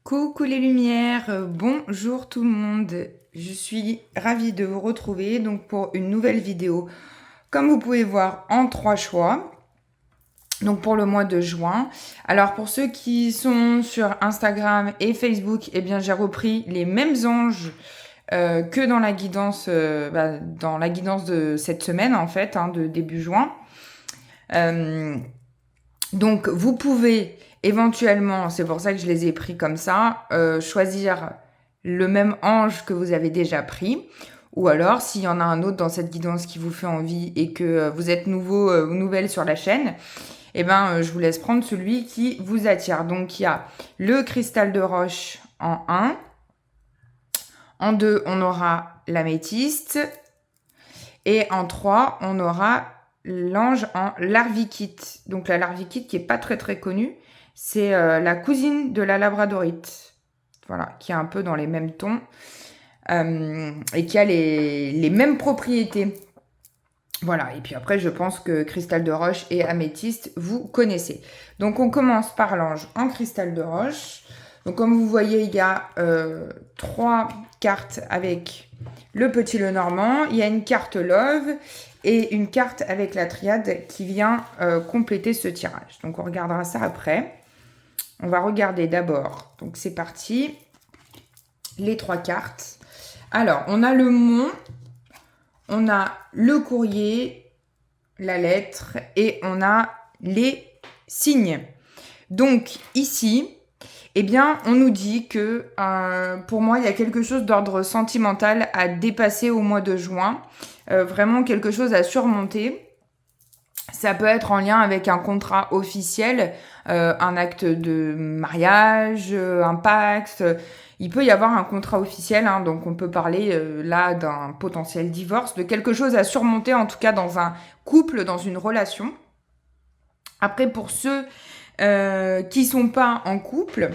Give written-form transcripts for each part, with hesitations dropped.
Coucou les lumières, bonjour tout le monde. Je suis ravie de vous retrouver donc pour une nouvelle vidéo. Comme vous pouvez voir, en 3 choix. Donc pour le mois de juin. Alors pour ceux qui sont sur Instagram et Facebook, eh bien j'ai repris les mêmes anges que dans la guidance, de cette semaine en fait, de début juin. Donc vous pouvez éventuellement, c'est pour ça que je les ai pris comme ça, choisir le même ange que vous avez déjà pris. Ou alors, s'il y en a un autre dans cette guidance qui vous fait envie et que vous êtes nouveau ou nouvelle sur la chaîne, je vous laisse prendre celui qui vous attire. Donc, il y a le cristal de roche en 1. En 2, on aura l'améthyste. Et en 3, on aura l'ange en larvikite. Donc, la larvikite qui n'est pas très très connue, c'est la cousine de la labradorite. Voilà, qui est un peu dans les mêmes tons et qui a les mêmes propriétés. Voilà, et puis après, je pense que cristal de roche et améthyste, vous connaissez. Donc, on commence par l'ange en cristal de roche. Donc, comme vous voyez, il y a 3 cartes avec le petit Lenormand. Il y a une carte Love et une carte avec la triade qui vient compléter ce tirage. Donc, on regardera ça après. On va regarder d'abord. Donc, c'est parti. Les 3 cartes. Alors, on a le mont, on a le courrier, la lettre et on a les signes. Donc, ici, eh bien, on nous dit que pour moi, il y a quelque chose d'ordre sentimental à dépasser au mois de juin. Vraiment quelque chose à surmonter. Ça peut être en lien avec un contrat officiel, un acte de mariage, un pacte. Il peut y avoir un contrat officiel, donc on peut parler là d'un potentiel divorce, de quelque chose à surmonter, en tout cas dans un couple, dans une relation. Après, pour ceux qui sont pas en couple,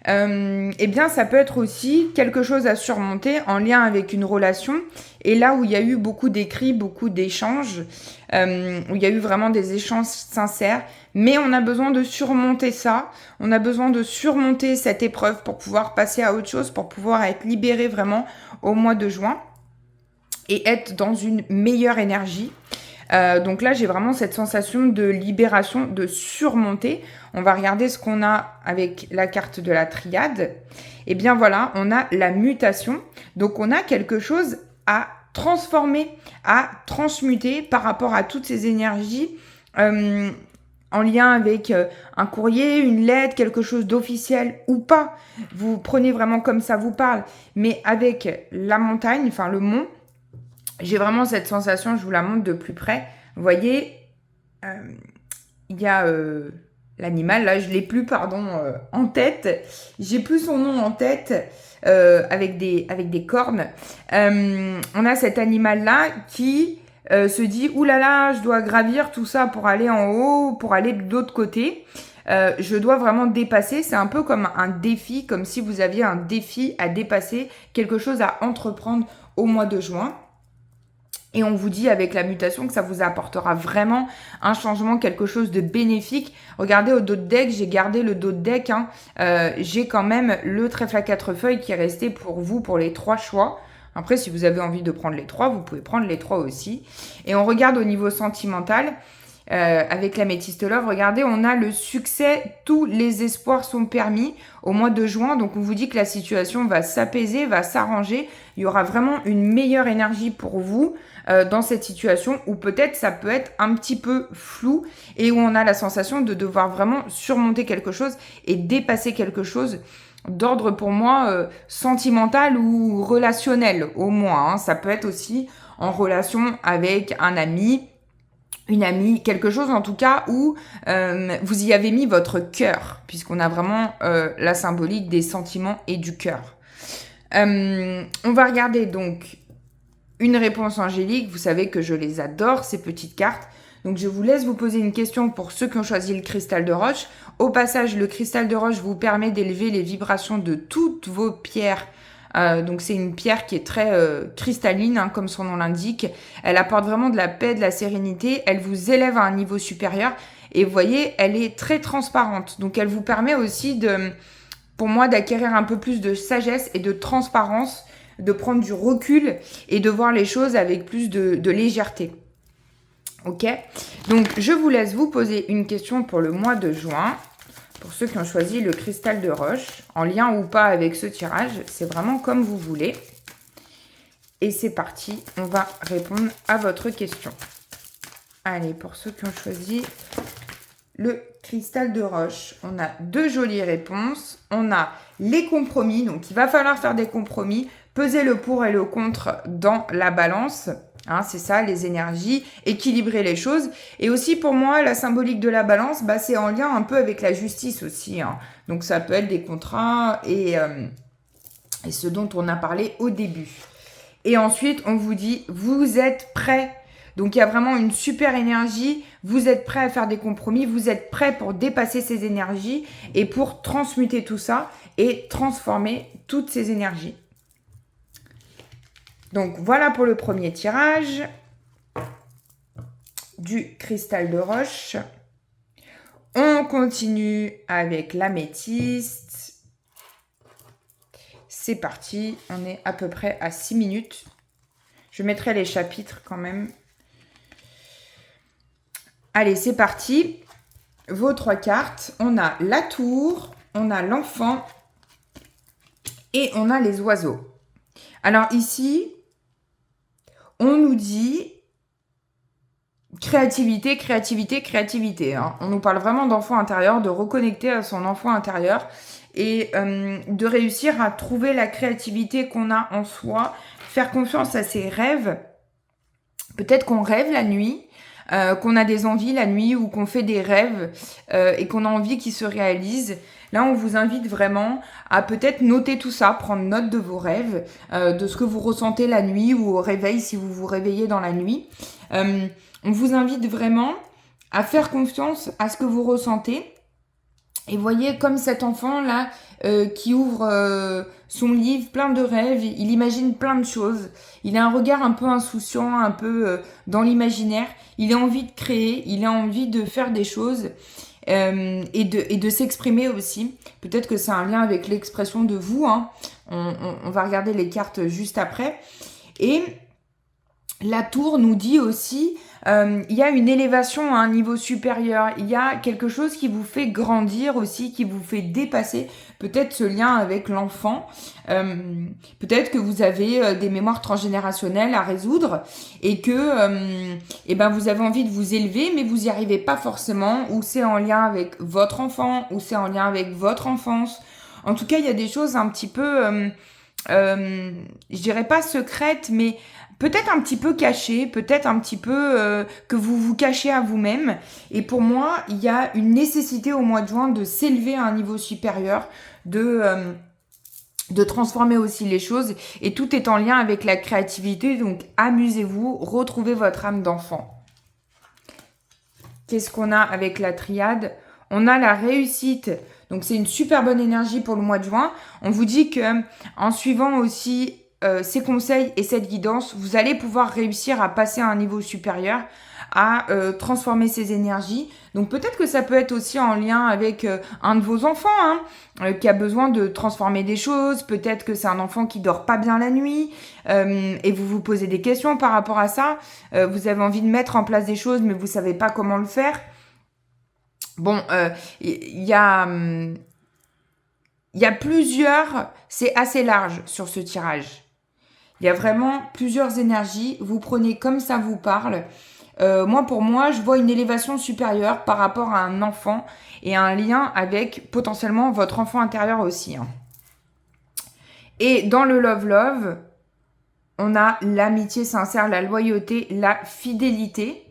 ça peut être aussi quelque chose à surmonter en lien avec une relation. Et là où il y a eu beaucoup d'écrits, beaucoup d'échanges, où il y a eu vraiment des échanges sincères, mais on a besoin de surmonter ça. On a besoin de surmonter cette épreuve pour pouvoir passer à autre chose, pour pouvoir être libéré vraiment au mois de juin et être dans une meilleure énergie. Donc là, j'ai vraiment cette sensation de libération, de surmonter. On va regarder ce qu'on a avec la carte de la triade. Et bien voilà, on a la mutation. Donc on a quelque chose à transformer, à transmuter par rapport à toutes ces énergies en lien avec un courrier, une lettre, quelque chose d'officiel ou pas. Vous prenez vraiment comme ça vous parle. Mais avec la montagne, enfin le mont, j'ai vraiment cette sensation, je vous la montre de plus près. Vous voyez, il y a l'animal, là je l'ai plus, en tête. J'ai plus son nom en tête, avec des cornes. On a cet animal-là qui se dit, oulala, je dois gravir tout ça pour aller en haut, pour aller de l'autre côté. Je dois vraiment dépasser. C'est un peu comme un défi, comme si vous aviez un défi à dépasser, quelque chose à entreprendre au mois de juin. Et on vous dit avec la mutation que ça vous apportera vraiment un changement, quelque chose de bénéfique. Regardez au dos de deck, j'ai gardé le dos de deck. J'ai quand même le trèfle à 4 feuilles qui est resté pour vous pour les 3 choix. Après, si vous avez envie de prendre les 3, vous pouvez prendre les 3 aussi. Et on regarde au niveau sentimental. Avec l'améthyste love, regardez, on a le succès, tous les espoirs sont permis au mois de juin, donc on vous dit que la situation va s'apaiser, va s'arranger, il y aura vraiment une meilleure énergie pour vous dans cette situation où peut-être ça peut être un petit peu flou et où on a la sensation de devoir vraiment surmonter quelque chose et dépasser quelque chose d'ordre pour moi sentimental ou relationnel au moins, ça peut être aussi en relation avec un ami, une amie, quelque chose en tout cas où vous y avez mis votre cœur, puisqu'on a vraiment la symbolique des sentiments et du cœur. On va regarder donc une réponse angélique. Vous savez que je les adore, ces petites cartes. Donc je vous laisse vous poser une question pour ceux qui ont choisi le cristal de roche. Au passage, le cristal de roche vous permet d'élever les vibrations de toutes vos pierres. Donc c'est une pierre qui est très cristalline, comme son nom l'indique. Elle apporte vraiment de la paix, de la sérénité. Elle vous élève à un niveau supérieur. Et vous voyez, elle est très transparente. Donc elle vous permet aussi pour moi d'acquérir un peu plus de sagesse et de transparence, de prendre du recul et de voir les choses avec plus de légèreté. Ok? Donc, je vous laisse vous poser une question pour le mois de juin. Pour ceux qui ont choisi le cristal de roche, en lien ou pas avec ce tirage, c'est vraiment comme vous voulez. Et c'est parti, on va répondre à votre question. Allez, pour ceux qui ont choisi le cristal de roche, on a 2 jolies réponses. On a les compromis, donc il va falloir faire des compromis, peser le pour et le contre dans la balance. Hein, c'est ça, les énergies, équilibrer les choses. Et aussi, pour moi, la symbolique de la balance, c'est en lien un peu avec la justice aussi. Hein. Donc, ça peut être des contrats et ce dont on a parlé au début. Et ensuite, on vous dit, vous êtes prêts. Donc, il y a vraiment une super énergie. Vous êtes prêts à faire des compromis. Vous êtes prêts pour dépasser ces énergies et pour transmuter tout ça et transformer toutes ces énergies. Donc, voilà pour le premier tirage du cristal de roche. On continue avec l'améthyste. C'est parti. On est à peu près à 6 minutes. Je mettrai les chapitres quand même. Allez, c'est parti. Vos 3 cartes. On a la tour, on a l'enfant et on a les oiseaux. Alors ici, on nous dit créativité, créativité, créativité. Hein. On nous parle vraiment d'enfant intérieur, de reconnecter à son enfant intérieur et de réussir à trouver la créativité qu'on a en soi, faire confiance à ses rêves. Peut-être qu'on rêve la nuit, qu'on a des envies la nuit ou qu'on fait des rêves et qu'on a envie qu'ils se réalisent. Là, on vous invite vraiment à peut-être noter tout ça, prendre note de vos rêves, de ce que vous ressentez la nuit ou au réveil si vous vous réveillez dans la nuit. On vous invite vraiment à faire confiance à ce que vous ressentez. Et voyez comme cet enfant-là qui ouvre son livre, plein de rêves, il imagine plein de choses. Il a un regard un peu insouciant, un peu dans l'imaginaire. Il a envie de créer, il a envie de faire des choses et de s'exprimer aussi. Peut-être que c'est un lien avec l'expression de vous. Hein. On va regarder les cartes juste après. Et la tour nous dit aussi, il y a une élévation à un niveau supérieur, il y a quelque chose qui vous fait grandir aussi, qui vous fait dépasser, peut-être ce lien avec l'enfant, peut-être que vous avez des mémoires transgénérationnelles à résoudre et que vous avez envie de vous élever, mais vous n'y arrivez pas forcément, ou c'est en lien avec votre enfant, ou c'est en lien avec votre enfance. En tout cas, il y a des choses un petit peu, je dirais pas secrètes, mais peut-être un petit peu caché, peut-être un petit peu que vous vous cachez à vous-même. Et pour moi, il y a une nécessité au mois de juin de s'élever à un niveau supérieur, de transformer aussi les choses. Et tout est en lien avec la créativité. Donc, amusez-vous, retrouvez votre âme d'enfant. Qu'est-ce qu'on a avec la triade? On a la réussite. Donc, c'est une super bonne énergie pour le mois de juin. On vous dit que en suivant aussi ces conseils et cette guidance, vous allez pouvoir réussir à passer à un niveau supérieur, à transformer ces énergies. Donc peut-être que ça peut être aussi en lien avec un de vos enfants qui a besoin de transformer des choses. Peut-être que c'est un enfant qui dort pas bien la nuit et vous vous posez des questions par rapport à ça. Vous avez envie de mettre en place des choses mais vous savez pas comment le faire. Bon, il y a plusieurs, c'est assez large sur ce tirage. Il y a vraiment plusieurs énergies. Vous prenez comme ça vous parle. Pour moi, je vois une élévation supérieure par rapport à un enfant et un lien avec potentiellement votre enfant intérieur aussi. Hein. Et dans le love, on a l'amitié sincère, la loyauté, la fidélité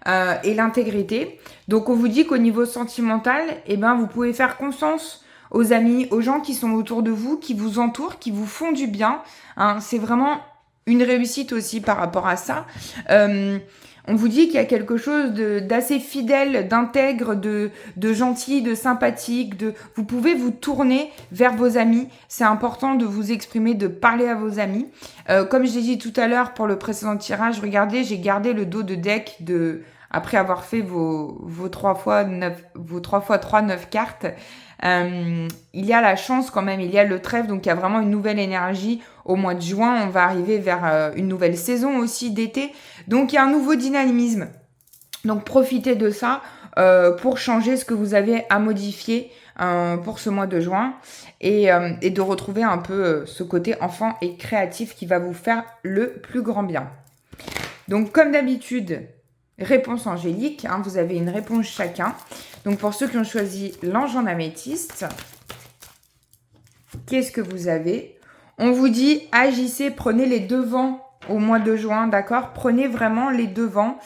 et l'intégrité. Donc, on vous dit qu'au niveau sentimental, vous pouvez faire confiance aux amis, aux gens qui sont autour de vous, qui vous entourent, qui vous font du bien. Hein, c'est vraiment une réussite aussi par rapport à ça. On vous dit qu'il y a quelque chose d'assez fidèle, d'intègre, de gentil, de sympathique. Vous pouvez vous tourner vers vos amis. C'est important de vous exprimer, de parler à vos amis. Comme je l'ai dit tout à l'heure pour le précédent tirage, regardez, j'ai gardé le dos de deck après avoir fait vos 3 fois 3 9 cartes, il y a la chance quand même, il y a le trèfle, donc il y a vraiment une nouvelle énergie au mois de juin. On va arriver vers une nouvelle saison aussi d'été, donc il y a un nouveau dynamisme. Donc profitez de ça pour changer ce que vous avez à modifier pour ce mois de juin et de retrouver un peu ce côté enfant et créatif qui va vous faire le plus grand bien. Donc comme d'habitude, réponse angélique, hein, vous avez une réponse chacun. Donc pour ceux qui ont choisi l'ange en améthyste, qu'est-ce que vous avez? On vous dit agissez, prenez les devants au mois de juin, d'accord? Prenez vraiment les devants.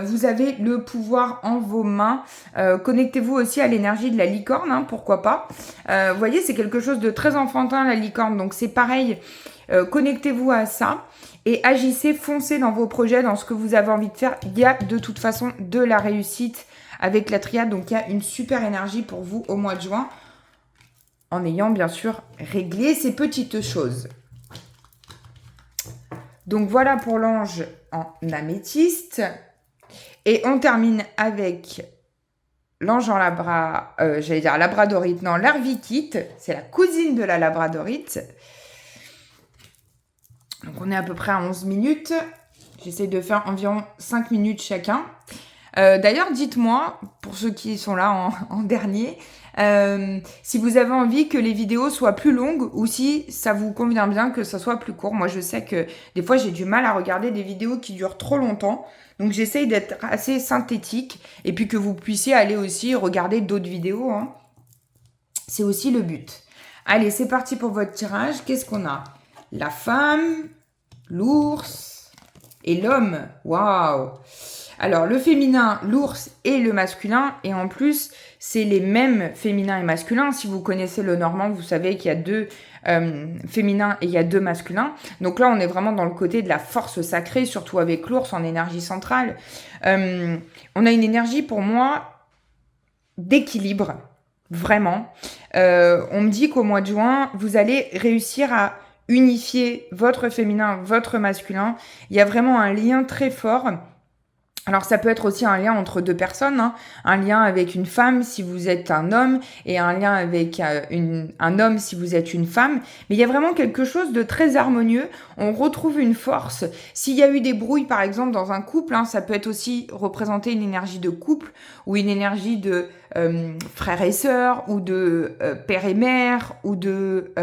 Vous avez le pouvoir en vos mains. Connectez-vous aussi à l'énergie de la licorne, hein, pourquoi pas. Vous voyez, c'est quelque chose de très enfantin, la licorne. Donc c'est pareil, connectez-vous à ça. Et agissez, foncez dans vos projets, dans ce que vous avez envie de faire. Il y a de toute façon de la réussite avec la triade. Donc il y a une super énergie pour vous au mois de juin. En ayant bien sûr réglé ces petites choses. Donc voilà pour l'ange en améthyste. Et on termine avec l'ange en labradorite. Non, l'arvikite. C'est la cousine de la labradorite. Donc on est à peu près à 11 minutes. J'essaie de faire environ 5 minutes chacun. D'ailleurs, dites-moi, pour ceux qui sont là en dernier, si vous avez envie que les vidéos soient plus longues ou si ça vous convient bien que ça soit plus court. Moi, je sais que des fois, j'ai du mal à regarder des vidéos qui durent trop longtemps. Donc, j'essaye d'être assez synthétique et puis que vous puissiez aller aussi regarder d'autres vidéos, hein. C'est aussi le but. Allez, c'est parti pour votre tirage. Qu'est-ce qu'on a? La femme, l'ours et l'homme. Waouh! Alors, le féminin, l'ours et le masculin. Et en plus, c'est les mêmes féminins et masculins. Si vous connaissez le normand, vous savez qu'il y a 2 féminins et il y a 2 masculins. Donc là, on est vraiment dans le côté de la force sacrée, surtout avec l'ours en énergie centrale. On a une énergie, pour moi, d'équilibre. Vraiment. On me dit qu'au mois de juin, vous allez réussir à unifier votre féminin, votre masculin. Il y a vraiment un lien très fort. Alors ça peut être aussi un lien entre 2 personnes, hein. Un lien avec une femme si vous êtes un homme et un lien avec un homme si vous êtes une femme. Mais il y a vraiment quelque chose de très harmonieux. On retrouve une force. S'il y a eu des brouilles par exemple dans un couple, hein, ça peut être aussi représenter une énergie de couple ou une énergie de frère et sœur ou de père et mère ou de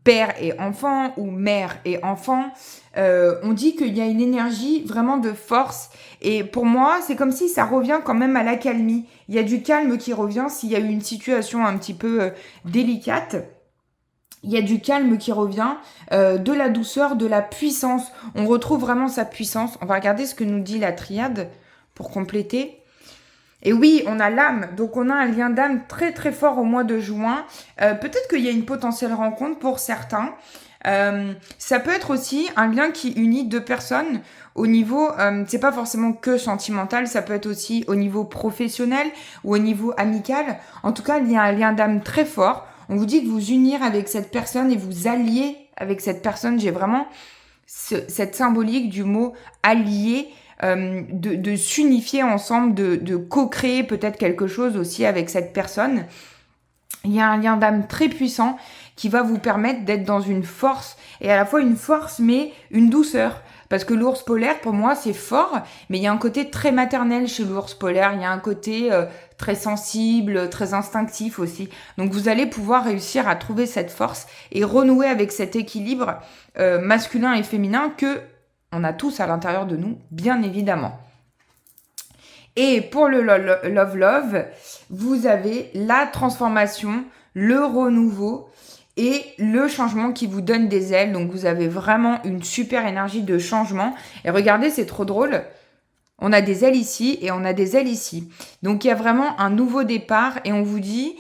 père et enfant ou mère et enfant. On dit qu'il y a une énergie vraiment de force et pour moi c'est comme si ça revient quand même à l'accalmie. Il y a du calme qui revient s'il y a eu une situation un petit peu délicate. Il y a du calme qui revient, de la douceur, de la puissance. On retrouve vraiment sa puissance. On va regarder ce que nous dit la triade pour compléter. Et oui, on a l'âme, donc on a un lien d'âme très très fort au mois de juin. Peut-être qu'il y a une potentielle rencontre pour certains. Ça peut être aussi un lien qui unit 2 personnes au niveau, c'est pas forcément que sentimental, ça peut être aussi au niveau professionnel ou au niveau amical. En tout cas, il y a un lien d'âme très fort. On vous dit de vous unir avec cette personne et vous allier avec cette personne. J'ai vraiment cette symbolique du mot allier. De s'unifier ensemble, de co-créer peut-être quelque chose aussi avec cette personne. Il y a un lien d'âme très puissant qui va vous permettre d'être dans une force, et à la fois une force mais une douceur. Parce que l'ours polaire, pour moi, c'est fort, mais il y a un côté très maternel chez l'ours polaire, il y a un côté très sensible, très instinctif aussi. Donc vous allez pouvoir réussir à trouver cette force et renouer avec cet équilibre masculin et féminin que on a tous à l'intérieur de nous, bien évidemment. Et pour le love, vous avez la transformation, le renouveau et le changement qui vous donne des ailes. Donc vous avez vraiment une super énergie de changement. Et regardez, c'est trop drôle. On a des ailes ici et on a des ailes ici. Donc il y a vraiment un nouveau départ et on vous dit,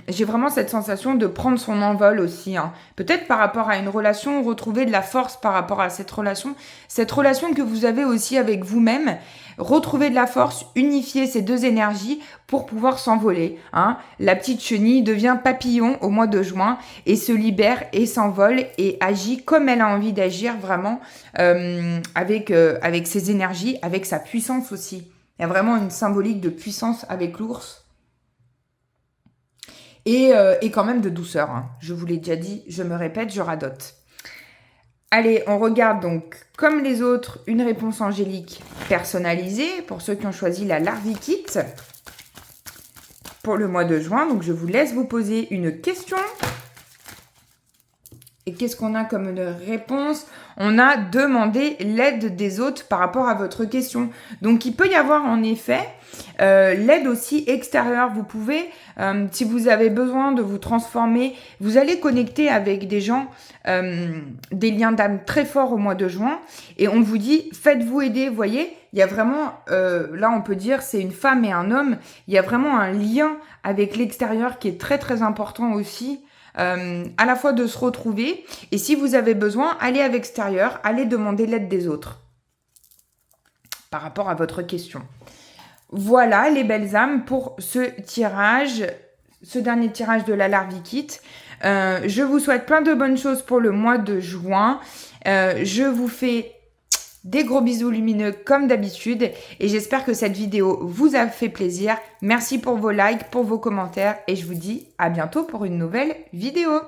j'ai vraiment cette sensation de prendre son envol aussi, hein. Peut-être par rapport à une relation, retrouver de la force par rapport à cette relation que vous avez aussi avec vous-même. retrouver de la force, unifier ces deux énergies pour pouvoir s'envoler. Hein. La petite chenille devient papillon au mois de juin et se libère et s'envole et agit comme elle a envie d'agir vraiment avec ses énergies, avec sa puissance aussi. Il y a vraiment une symbolique de puissance avec l'ours. Et quand même de douceur. Hein. Je vous l'ai déjà dit, je me répète, je radote. Allez, on regarde donc, comme les autres, une réponse angélique personnalisée pour ceux qui ont choisi la Larvie Kit pour le mois de juin. Donc, je vous laisse vous poser une question. Et qu'est-ce qu'on a comme réponse? On a demandé l'aide des autres par rapport à votre question. Donc, il peut y avoir en effet l'aide aussi extérieure. Vous pouvez, si vous avez besoin de vous transformer, vous allez connecter avec des gens, des liens d'âme très forts au mois de juin. Et on vous dit, faites-vous aider. Vous voyez, il y a vraiment, là on peut dire, c'est une femme et un homme. Il y a vraiment un lien avec l'extérieur qui est très très important aussi. À la fois de se retrouver, et si vous avez besoin, allez à l'extérieur, allez demander l'aide des autres par rapport à votre question. Voilà les belles âmes pour ce tirage, ce dernier tirage de la Larvie Kit. Je vous souhaite plein de bonnes choses pour le mois de juin. Je vous fais des gros bisous lumineux comme d'habitude et j'espère que cette vidéo vous a fait plaisir. Merci pour vos likes, pour vos commentaires et je vous dis à bientôt pour une nouvelle vidéo.